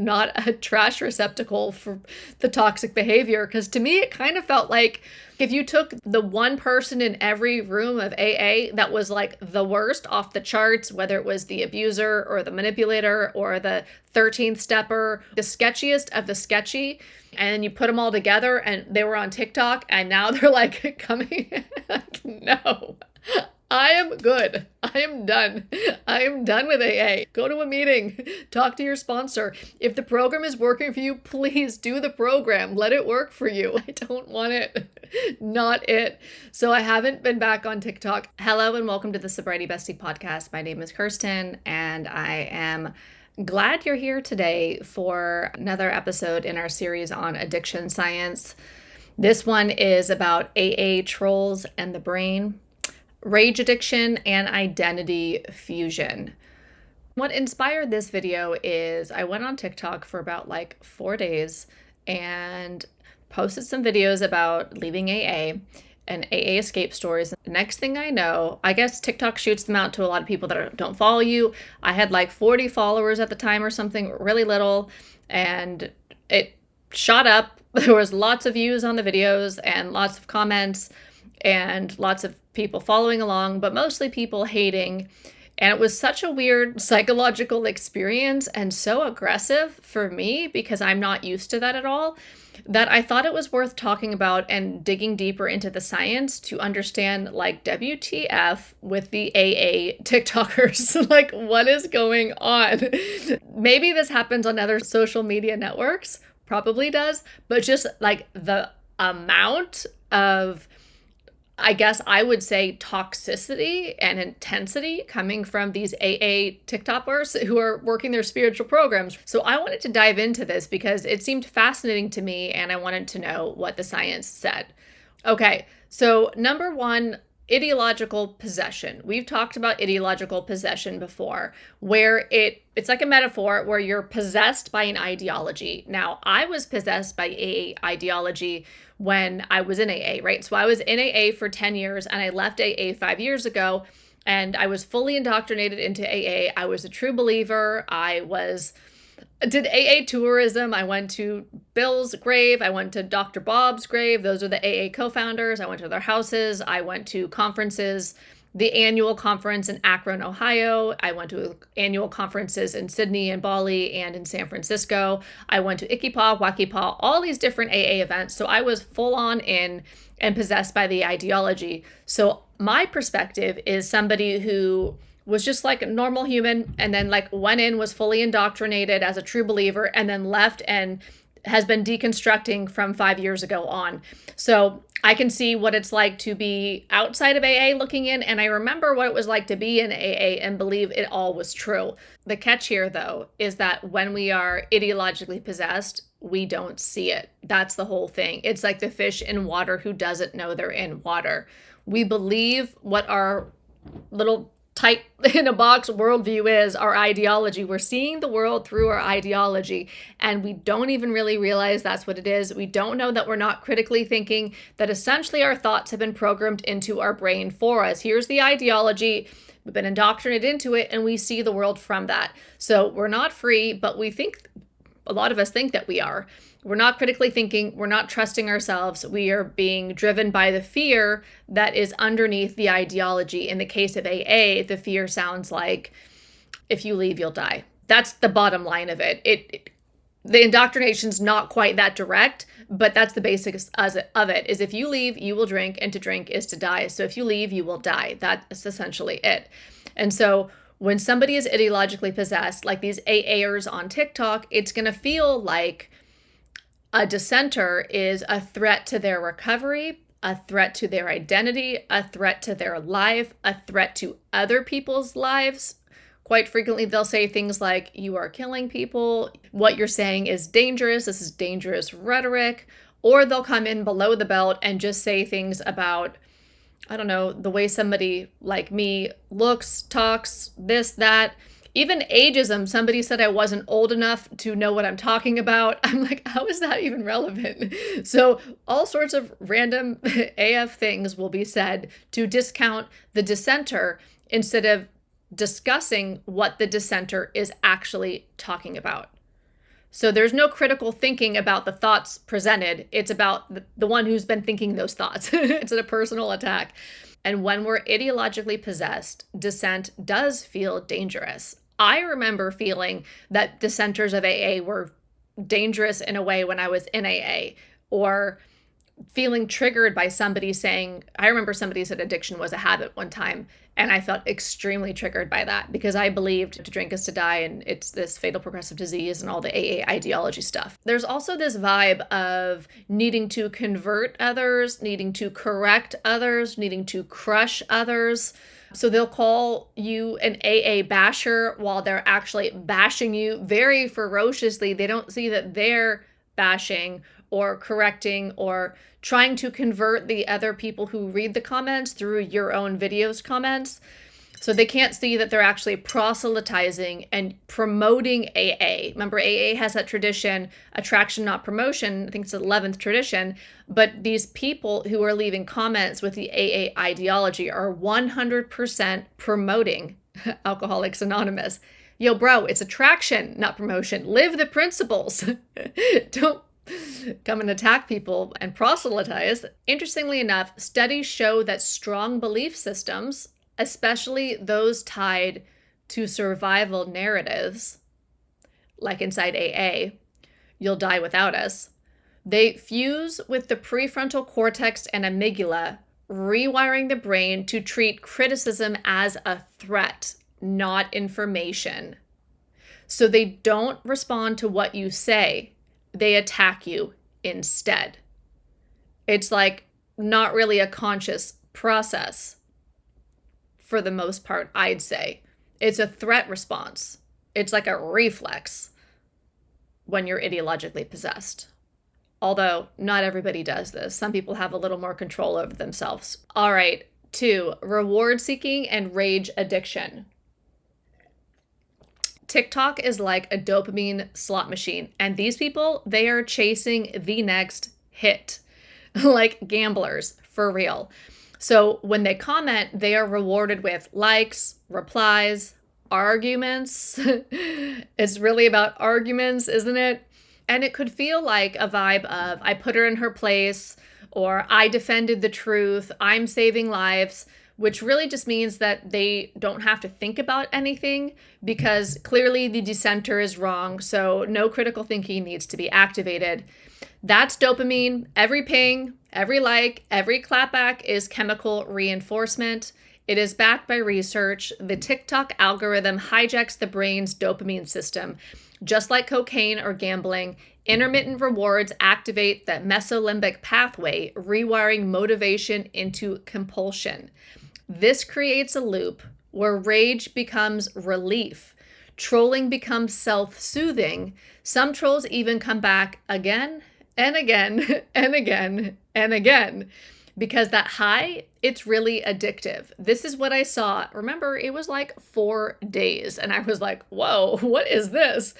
not a trash receptacle for the toxic behavior. Because to me, it kind of felt like if you took the one person in every room of AA that was like the worst off the charts, whether it was the abuser or the manipulator or the 13th stepper, the sketchiest of the sketchy, and you put them all together and they were on TikTok and now they're like coming, like, no. I am good. I am done. I am done with AA. Go to a meeting. Talk to your sponsor. If the program is working for you, please do the program. Let it work for you. I don't want it. Not it. So I haven't been back on TikTok. Hello and welcome to the Sobriety Bestie podcast. My name is Kirsten and I am glad you're here today for another episode in our series on addiction science. This one is about AA trolls and the brain, rage addiction, and identity fusion. What inspired this video is I went on TikTok for about like 4 days and posted some videos about leaving AA and AA escape stories. Next thing I know, I guess TikTok shoots them out to a lot of people that don't follow you. I had like 40 followers at the time or something, really little, and it shot up. There was lots of views on the videos and lots of comments and lots of people following along, but mostly people hating. And it was such a weird psychological experience and so aggressive for me because I'm not used to that at all, that I thought it was worth talking about and digging deeper into the science to understand, like, WTF with the AA TikTokers. Like, what is going on? Maybe this happens on other social media networks, probably does, but just like the amount of, I guess I would say, toxicity and intensity coming from these AA TikTokers who are working their spiritual programs. So I wanted to dive into this because it seemed fascinating to me and I wanted to know what the science said. Okay, so number one, ideological possession. We've talked about ideological possession before, where it's like a metaphor where you're possessed by an ideology. Now, I was possessed by AA ideology when I was in AA, right? So I was in AA for 10 years and I left AA 5 years ago and I was fully indoctrinated into AA. I was a true believer. Did AA tourism. I went to Bill's grave. I went to Dr. Bob's grave. Those are the AA co-founders. I went to their houses. I went to conferences, the annual conference in Akron, Ohio. I went to annual conferences in Sydney and Bali and in San Francisco. I went to Ikipa, Wakipa, all these different AA events. So I was full on in and possessed by the ideology. So my perspective is somebody who was just like a normal human and then like went in, was fully indoctrinated as a true believer, and then left and has been deconstructing from 5 years ago on. So I can see what it's like to be outside of AA looking in, and I remember what it was like to be in AA and believe it all was true. The catch here, though, is that when we are ideologically possessed, we don't see it. That's the whole thing. It's like the fish in water who doesn't know they're in water. We believe what our little tight in a box worldview is, our ideology. We're seeing the world through our ideology, and we don't even really realize that's what it is. We don't know that we're not critically thinking, that essentially our thoughts have been programmed into our brain for us. Here's the ideology. We've been indoctrinated into it, and we see the world from that. So we're not free, but we think, a lot of us think that we are. We're not critically thinking. We're not trusting ourselves. We are being driven by the fear that is underneath the ideology. In the case of AA, the fear sounds like, if you leave, you'll die. That's the bottom line of it. The indoctrination's not quite that direct, but that's the basics of it, is if you leave, you will drink, and to drink is to die. So if you leave, you will die. That's essentially it. And so when somebody is ideologically possessed, like these AAers on TikTok, it's going to feel like a dissenter is a threat to their recovery, a threat to their identity, a threat to their life, a threat to other people's lives. Quite frequently, they'll say things like, you are killing people, what you're saying is dangerous, this is dangerous rhetoric, or they'll come in below the belt and just say things about, I don't know, the way somebody like me looks, talks, this, that. Even ageism, somebody said I wasn't old enough to know what I'm talking about. I'm like, how is that even relevant? So all sorts of random AF things will be said to discount the dissenter instead of discussing what the dissenter is actually talking about. So there's no critical thinking about the thoughts presented. It's about the one who's been thinking those thoughts. It's a personal attack. And when we're ideologically possessed, dissent does feel dangerous. I remember feeling that dissenters of AA were dangerous in a way when I was in AA, or feeling triggered by somebody saying, I remember somebody said addiction was a habit one time, and I felt extremely triggered by that because I believed to drink is to die and it's this fatal progressive disease and all the AA ideology stuff. There's also this vibe of needing to convert others, needing to correct others, needing to crush others. So they'll call you an AA basher while they're actually bashing you very ferociously. They don't see that they're bashing or correcting or trying to convert the other people who read the comments through your own videos comments. So they can't see that they're actually proselytizing and promoting AA. Remember, AA has that tradition, attraction, not promotion. I think it's the 11th tradition. But these people who are leaving comments with the AA ideology are 100% promoting Alcoholics Anonymous. Yo, bro, it's attraction, not promotion. Live the principles. Don't come and attack people and proselytize. Interestingly enough, studies show that strong belief systems, especially those tied to survival narratives, like inside AA, you'll die without us, they fuse with the prefrontal cortex and amygdala, rewiring the brain to treat criticism as a threat, not information. So they don't respond to what you say. They attack you instead. It's like not really a conscious process for the most part, I'd say. It's a threat response. It's like a reflex when you're ideologically possessed. Although not everybody does this. Some people have a little more control over themselves. All right, 2, reward seeking and rage addiction. TikTok is like a dopamine slot machine, and these people, they are chasing the next hit, like gamblers, for real. So when they comment, they are rewarded with likes, replies, arguments. It's really about arguments, isn't it? And it could feel like a vibe of, I put her in her place, or I defended the truth, I'm saving lives, which really just means that they don't have to think about anything because clearly the dissenter is wrong, so no critical thinking needs to be activated. That's dopamine. Every ping, every like, every clapback is chemical reinforcement. It is backed by research. The TikTok algorithm hijacks the brain's dopamine system. Just like cocaine or gambling, intermittent rewards activate the mesolimbic pathway, rewiring motivation into compulsion. This creates a loop where rage becomes relief. Trolling becomes self-soothing. Some trolls even come back again and again and again and again because that high, it's really addictive. This is what I saw. Remember, it was like 4 days and I was like, whoa, what is this?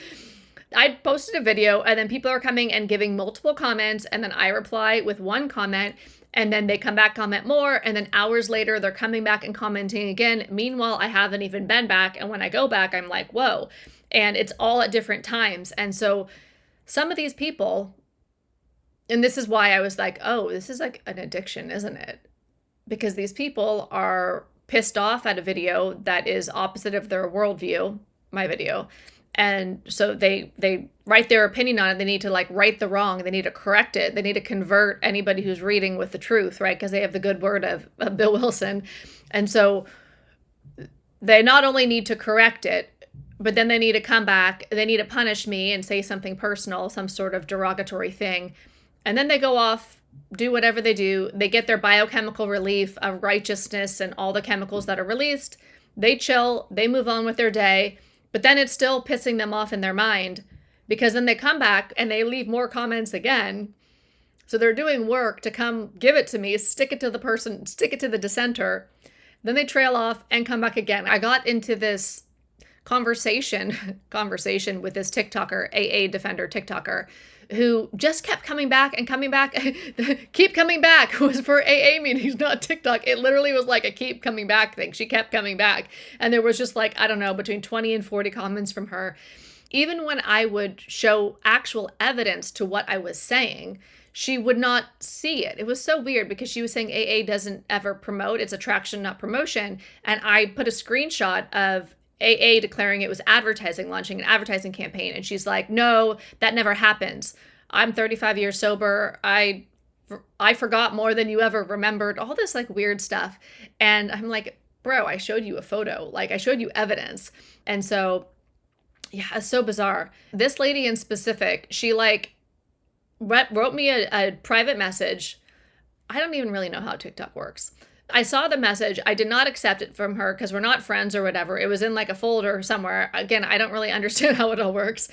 I posted a video and then people are coming and giving multiple comments and then I reply with one comment. And then they come back, comment more, and then hours later, they're coming back and commenting again. Meanwhile, I haven't even been back, and when I go back, I'm like, whoa. And it's all at different times. And so some of these people, and this is why I was like, oh, this is like an addiction, isn't it? Because these people are pissed off at a video that is opposite of their worldview, my video. And so they write their opinion on it. They need to like right the wrong. They need to correct it. They need to convert anybody who's reading with the truth, right? Because they have the good word of Bill Wilson. And so they not only need to correct it, but then they need to come back. They need to punish me and say something personal, some sort of derogatory thing. And then they go off, do whatever they do. They get their biochemical relief of righteousness and all the chemicals that are released. They chill. They move on with their day. But then it's still pissing them off in their mind because then they come back and they leave more comments again. So they're doing work to come give it to me, stick it to the person, stick it to the dissenter. Then they trail off and come back again. I got into this conversation with this TikToker, AA Defender TikToker, who just kept coming back and coming back. Keep coming back was for AA meetings, not TikTok. It literally was like a keep coming back thing. She kept coming back. And there was just like, I don't know, between 20 and 40 comments from her. even when I would show actual evidence to what I was saying, she would not see it. It was so weird because she was saying AA doesn't ever promote, it's attraction, not promotion. And I put a screenshot of AA declaring it was advertising, launching an advertising campaign. And she's like, no, that never happens. I'm 35 years sober. I forgot more than you ever remembered, all this like weird stuff. And I'm like, bro, I showed you a photo. Like I showed you evidence. And so, yeah, it's so bizarre. This lady in specific, she like wrote me a private message. I don't even really know how TikTok works. I saw the message. I did not accept it from her because we're not friends or whatever. It was in like a folder somewhere. Again, I don't really understand how it all works.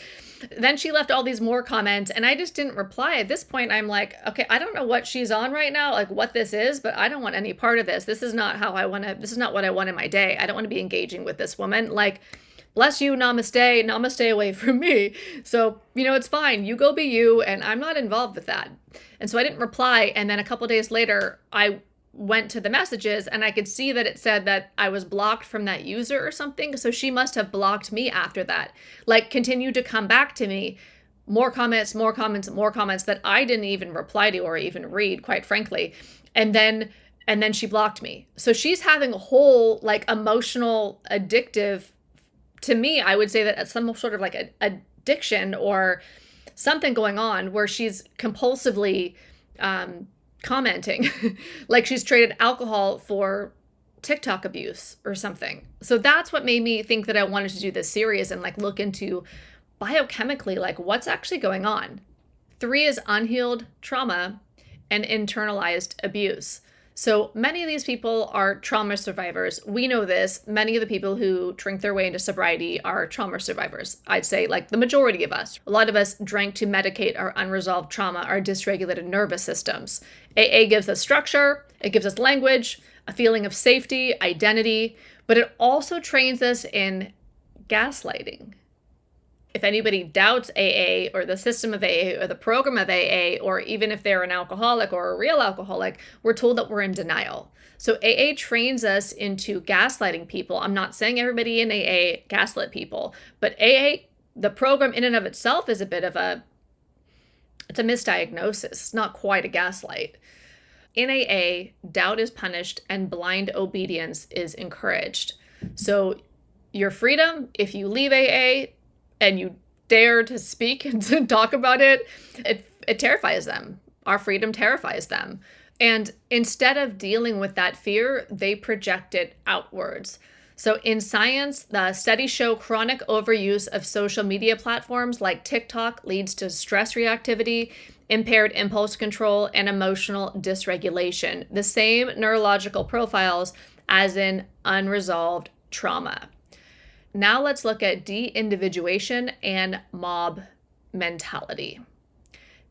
Then she left all these more comments and I just didn't reply. At this point, I'm like, okay, I don't know what she's on right now, like what this is, but I don't want any part of this. This is not how I want to, this is not what I want in my day. I don't want to be engaging with this woman. Like, bless you, namaste, namaste away from me. So, it's fine. You go be you, and I'm not involved with that. And so I didn't reply. And then a couple days later, I went to the messages and I could see that it said that I was blocked from that user or something. So she must have blocked me after that, like continued to come back to me. More comments, more comments, more comments that I didn't even reply to or even read, quite frankly. And then she blocked me. So she's having a whole like emotional, addictive, to me, I would say that it's some sort of like an addiction or something going on where she's compulsively commenting like she's traded alcohol for TikTok abuse or something. So that's what made me think that I wanted to do this series and like look into biochemically, like what's actually going on. 3 is unhealed trauma and internalized abuse. So many of these people are trauma survivors. We know this. Many of the people who drink their way into sobriety are trauma survivors. I'd say like the majority of us. A lot of us drank to medicate our unresolved trauma, our dysregulated nervous systems. AA gives us structure. It gives us language, a feeling of safety, identity, but it also trains us in gaslighting. If anybody doubts AA or the system of AA or the program of AA, or even if they're an alcoholic or a real alcoholic, we're told that we're in denial. So AA trains us into gaslighting people. I'm not saying everybody in AA gaslit people, but AA, the program in and of itself is a bit of it's a misdiagnosis. It's not quite a gaslight. In AA, doubt is punished and blind obedience is encouraged. So your freedom, if you leave AA, and you dare to speak and to talk about it, it terrifies them. Our freedom terrifies them. And instead of dealing with that fear, they project it outwards. So in science, the studies show chronic overuse of social media platforms like TikTok leads to stress reactivity, impaired impulse control, and emotional dysregulation, the same neurological profiles as in unresolved trauma. Now let's look at deindividuation and mob mentality.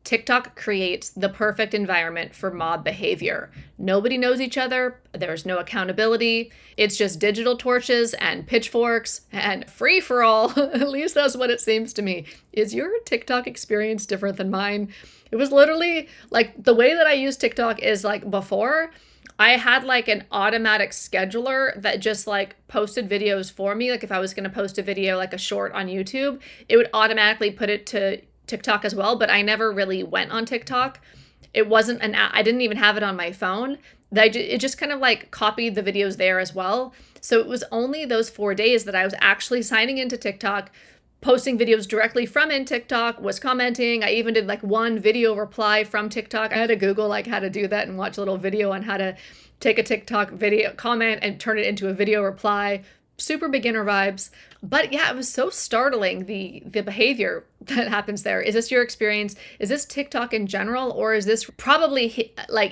TikTok creates the perfect environment for mob behavior. Nobody knows each other. There's no accountability. It's just digital torches and pitchforks and free for all. At least that's what it seems to me. Is your TikTok experience different than mine? It was literally like the way that I use TikTok is like before, I had like an automatic scheduler that just like posted videos for me. Like if I was going to post a video, like a short on YouTube, it would automatically put it to TikTok as well. But I never really went on TikTok. It wasn't an app. I didn't even have it on my phone. It just kind of like copied the videos there as well. So it was only those 4 days that I was actually signing into TikTok, posting videos directly from in TikTok, was commenting. I even did like one video reply from TikTok. I had to Google like how to do that and watch a little video on how to take a TikTok video comment and turn it into a video reply. Super beginner vibes. But yeah, it was so startling, the behavior that happens there. Is this your experience? Is this TikTok in general? Or is this probably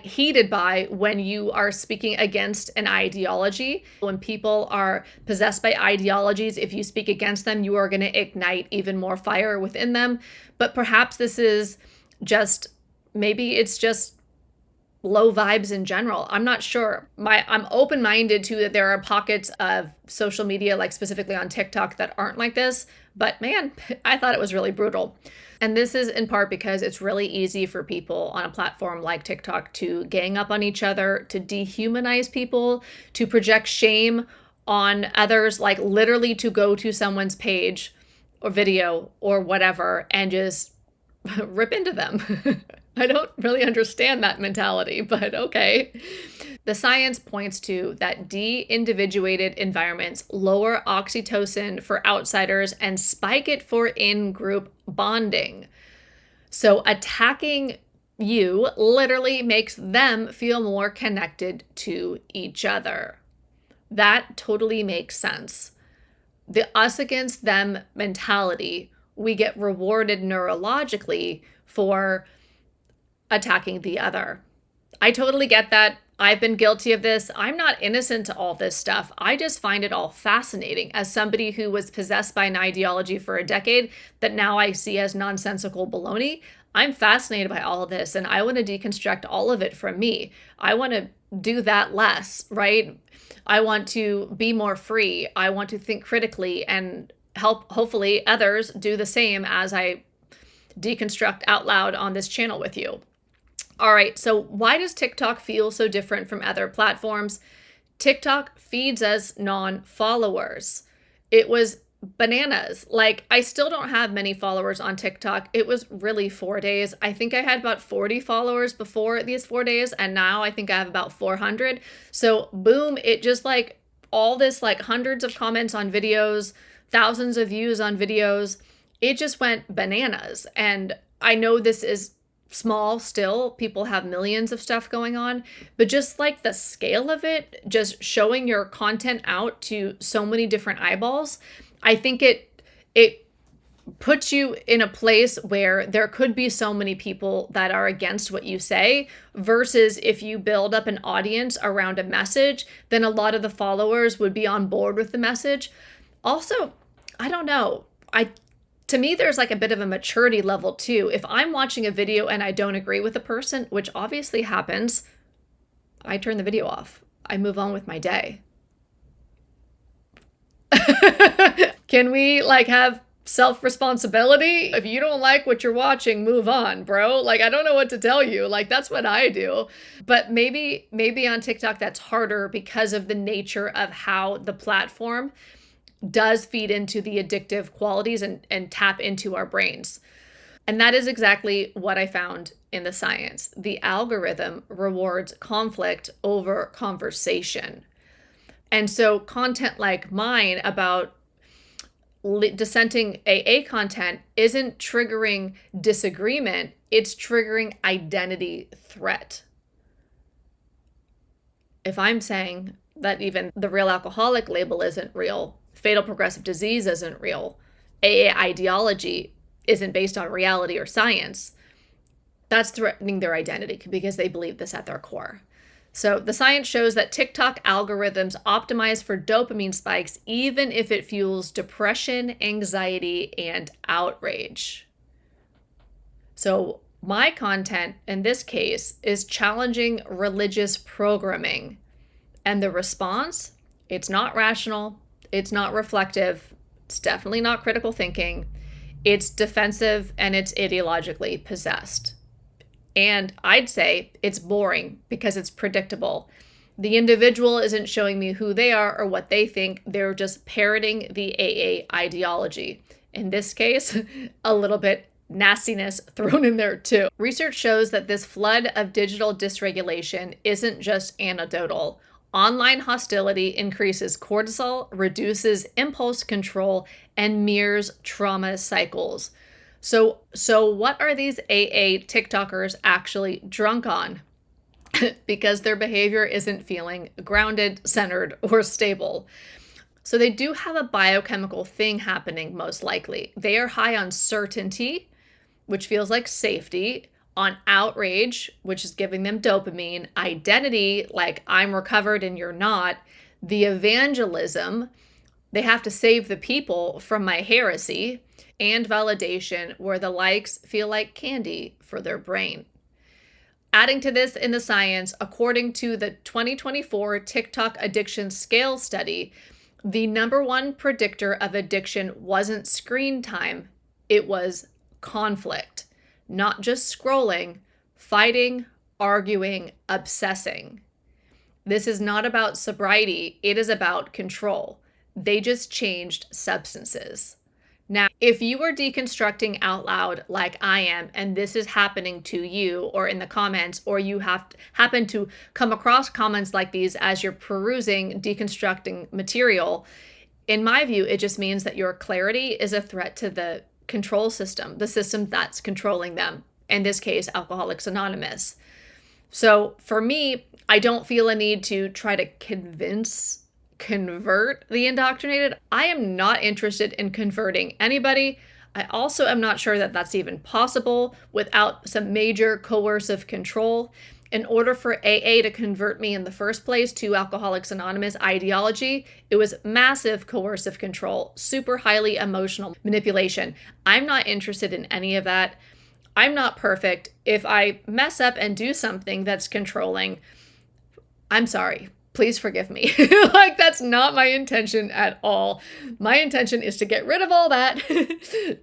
heated by when you are speaking against an ideology? When people are possessed by ideologies, if you speak against them, you are going to ignite even more fire within them. But perhaps this is just, maybe it's just low vibes in general. I'm not sure. I'm open-minded to that there are pockets of social media, like specifically on TikTok, that aren't like this. But man, I thought it was really brutal. And this is in part because it's really easy for people on a platform like TikTok to gang up on each other, to dehumanize people, to project shame on others, like literally to go to someone's page or video or whatever and just rip into them. I don't really understand that mentality, but okay. The science points to that de-individuated environments lower oxytocin for outsiders and spike it for in-group bonding. So attacking you literally makes them feel more connected to each other. That totally makes sense. The us against them mentality, we get rewarded neurologically for attacking the other. I totally get that. I've been guilty of this. I'm not innocent to all this stuff. I just find it all fascinating as somebody who was possessed by an ideology for a decade that now I see as nonsensical baloney. I'm fascinated by all of this and I want to deconstruct all of it from me. I want to do that less, right? I want to be more free. I want to think critically and help, hopefully, others do the same as I deconstruct out loud on this channel with you. All right, so why does TikTok feel so different from other platforms? TikTok feeds us non-followers. It was bananas. Like, I still don't have many followers on TikTok. It was really 4 days. I think I had about 40 followers before these 4 days, and now I think I have about 400. So boom, it just like all this like hundreds of comments on videos, thousands of views on videos. It just went bananas. And I know this is small still, people have millions of stuff going on, but just like the scale of it, just showing your content out to so many different eyeballs, I think it puts you in a place where there could be so many people that are against what you say, versus if you build up an audience around a message, then a lot of the followers would be on board with the message. Also, I don't know, to me, there's like a bit of a maturity level too. If I'm watching a video and I don't agree with a person, which obviously happens, I turn the video off. I move on with my day. Can we like have self-responsibility? If you don't like what you're watching, move on, bro. Like, I don't know what to tell you. Like, that's what I do. But maybe on TikTok that's harder because of the nature of how the platform does feed into the addictive qualities and tap into our brains. And that is exactly what I found in the science. The algorithm rewards conflict over conversation. And so content like mine about dissenting AA content isn't triggering disagreement, it's triggering identity threat. If I'm saying that even the real alcoholic label isn't real, fatal progressive disease isn't real, AA ideology isn't based on reality or science, that's threatening their identity because they believe this at their core. So the science shows that TikTok algorithms optimize for dopamine spikes even if it fuels depression, anxiety, and outrage. So my content in this case is challenging religious programming. And the response, it's not rational, it's not reflective, it's definitely not critical thinking, it's defensive, and it's ideologically possessed. And I'd say it's boring because it's predictable. The individual isn't showing me who they are or what they think, they're just parroting the AA ideology. In this case, a little bit nastiness thrown in there too. Research shows that this flood of digital dysregulation isn't just anecdotal. Online hostility increases cortisol, reduces impulse control, and mirrors trauma cycles. So what are these AA TikTokers actually drunk on? Because their behavior isn't feeling grounded, centered, or stable. So they do have a biochemical thing happening, most likely. They are high on certainty, which feels like safety, on outrage, which is giving them dopamine, identity, like I'm recovered and you're not, the evangelism, they have to save the people from my heresy, and validation, where the likes feel like candy for their brain. Adding to this in the science, according to the 2024 TikTok addiction scale study, the #1 predictor of addiction wasn't screen time, it was conflict. Not just scrolling, fighting, arguing, obsessing. This is not about sobriety, it is about control. They just changed substances. Now, if you are deconstructing out loud like I am, and this is happening to you or in the comments, or you happen to come across comments like these as you're perusing deconstructing material, in my view, it just means that your clarity is a threat to the control system, the system that's controlling them. In this case, Alcoholics Anonymous. So for me, I don't feel a need to try to convert the indoctrinated. I am not interested in converting anybody. I also am not sure that that's even possible without some major coercive control. In order for AA to convert me in the first place to Alcoholics Anonymous ideology, it was massive coercive control, super highly emotional manipulation. I'm not interested in any of that. I'm not perfect. If I mess up and do something that's controlling, I'm sorry. Please forgive me. Like, that's not my intention at all. My intention is to get rid of all that,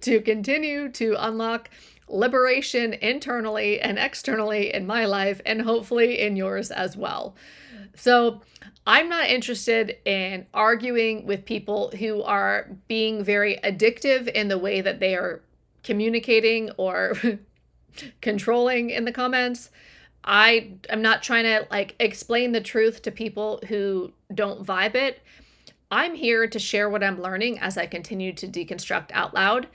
to continue to unlock liberation internally and externally in my life, and hopefully in yours as well. So I'm not interested in arguing with people who are being very addictive in the way that they are communicating or controlling in the comments. I am not trying to explain the truth to people who don't vibe it. I'm here to share what I'm learning as I continue to deconstruct out loud,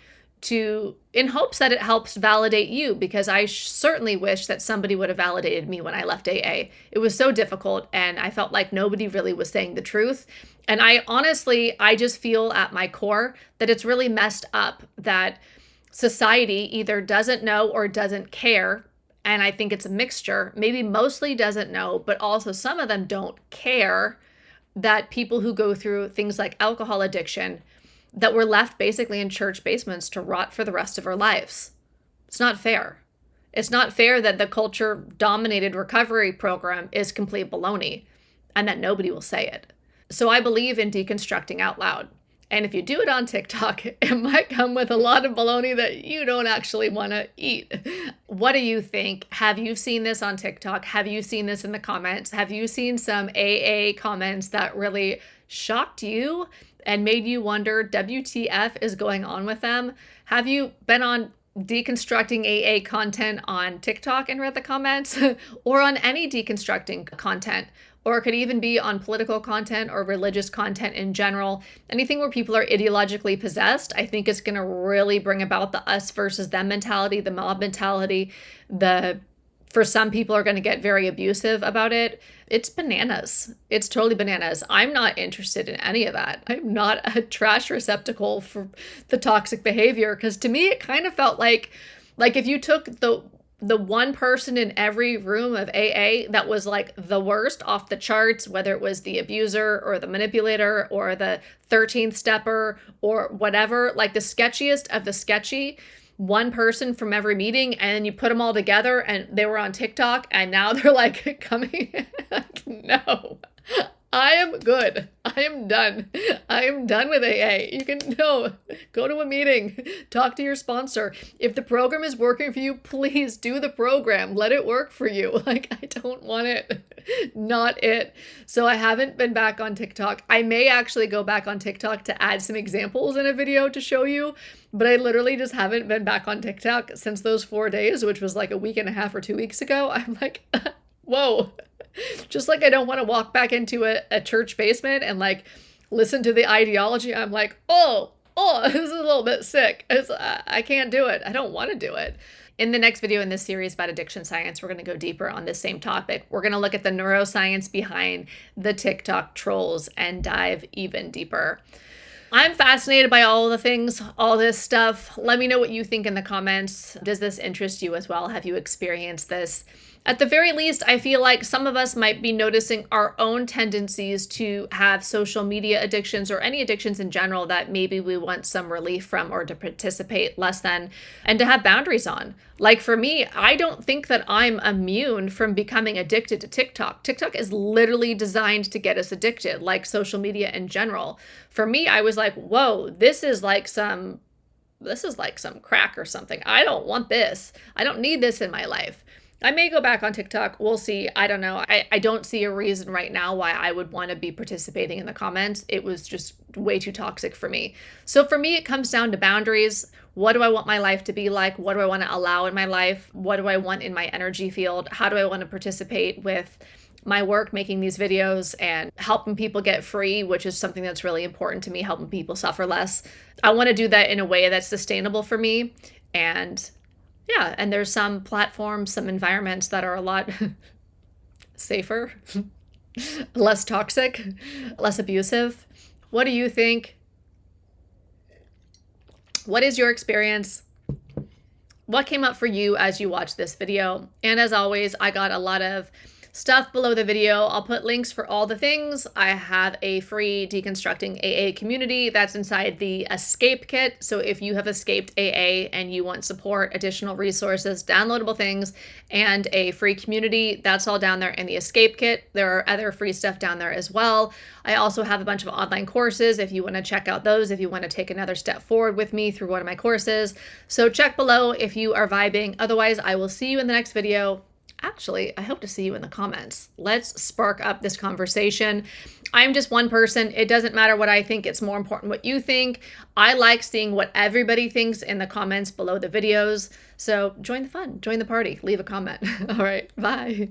in hopes that it helps validate you, because I certainly wish that somebody would have validated me when I left AA. It was so difficult, and I felt like nobody really was saying the truth. And I just feel at my core that it's really messed up that society either doesn't know or doesn't care. And I think it's a mixture, maybe mostly doesn't know, but also some of them don't care that people who go through things like alcohol addiction, that we're left basically in church basements to rot for the rest of our lives. It's not fair. It's not fair that the culture-dominated recovery program is complete baloney and that nobody will say it. So I believe in deconstructing out loud. And if you do it on TikTok, it might come with a lot of baloney that you don't actually want to eat. What do you think? Have you seen this on TikTok? Have you seen this in the comments? Have you seen some AA comments that really shocked you and made you wonder, WTF is going on with them? Have you been on deconstructing AA content on TikTok and read the comments? Or on any deconstructing content? Or it could even be on political content or religious content in general. Anything where people are ideologically possessed, I think is going to really bring about the us versus them mentality, the mob mentality. For some people are going to get very abusive about it. It's bananas. It's totally bananas. I'm not interested in any of that. I'm not a trash receptacle for the toxic behavior, because to me, it kind of felt like if you took the one person in every room of AA that was like the worst off the charts, whether it was the abuser or the manipulator or the 13th stepper or whatever, like the sketchiest of the sketchy, one person from every meeting, and you put them all together and they were on TikTok and now they're like coming. No. I am good. I am done. I am done with AA. You can go to a meeting, talk to your sponsor. If the program is working for you, please do the program. Let it work for you. I don't want it. Not it. So I haven't been back on TikTok. I may actually go back on TikTok to add some examples in a video to show you, but I literally just haven't been back on TikTok since those 4 days, which was like a week and a half or 2 weeks ago. I'm like, whoa. Just like I don't want to walk back into a church basement and listen to the ideology. I'm like, oh, this is a little bit sick. I can't do it. I don't want to do it. In the next video in this series about addiction science, we're going to go deeper on this same topic. We're going to look at the neuroscience behind the TikTok trolls and dive even deeper. I'm fascinated by all the things, all this stuff. Let me know what you think in the comments. Does this interest you as well? Have you experienced this? At the very least, I feel like some of us might be noticing our own tendencies to have social media addictions or any addictions in general that maybe we want some relief from or to participate less than and to have boundaries on. Like for me, I don't think that I'm immune from becoming addicted to TikTok. TikTok is literally designed to get us addicted, like social media in general. For me, I was like, whoa, this is like some crack or something. I don't want this. I don't need this in my life. I may go back on TikTok. We'll see. I don't know. I don't see a reason right now why I would want to be participating in the comments. It was just way too toxic for me. So for me, it comes down to boundaries. What do I want my life to be like? What do I want to allow in my life? What do I want in my energy field? How do I want to participate with my work making these videos and helping people get free, which is something that's really important to me, helping people suffer less. I want to do that in a way that's sustainable for me. And yeah, and there's some platforms, some environments that are a lot safer, less toxic, less abusive. What do you think? What is your experience? What came up for you as you watched this video? And as always, I got a lot of stuff below the video. I'll put links for all the things. I have a free deconstructing AA community that's inside the escape kit. So if you have escaped AA and you want support, additional resources, downloadable things, and a free community, that's all down there in the escape kit. There are other free stuff down there as well. I also have a bunch of online courses if you want to check out those, if you want to take another step forward with me through one of my courses. So check below if you are vibing. Otherwise, I will see you in the next video. Actually, I hope to see you in the comments. Let's spark up this conversation. I'm just one person. It doesn't matter what I think. It's more important what you think. I like seeing what everybody thinks in the comments below the videos. So join the fun, join the party, leave a comment. All right, bye.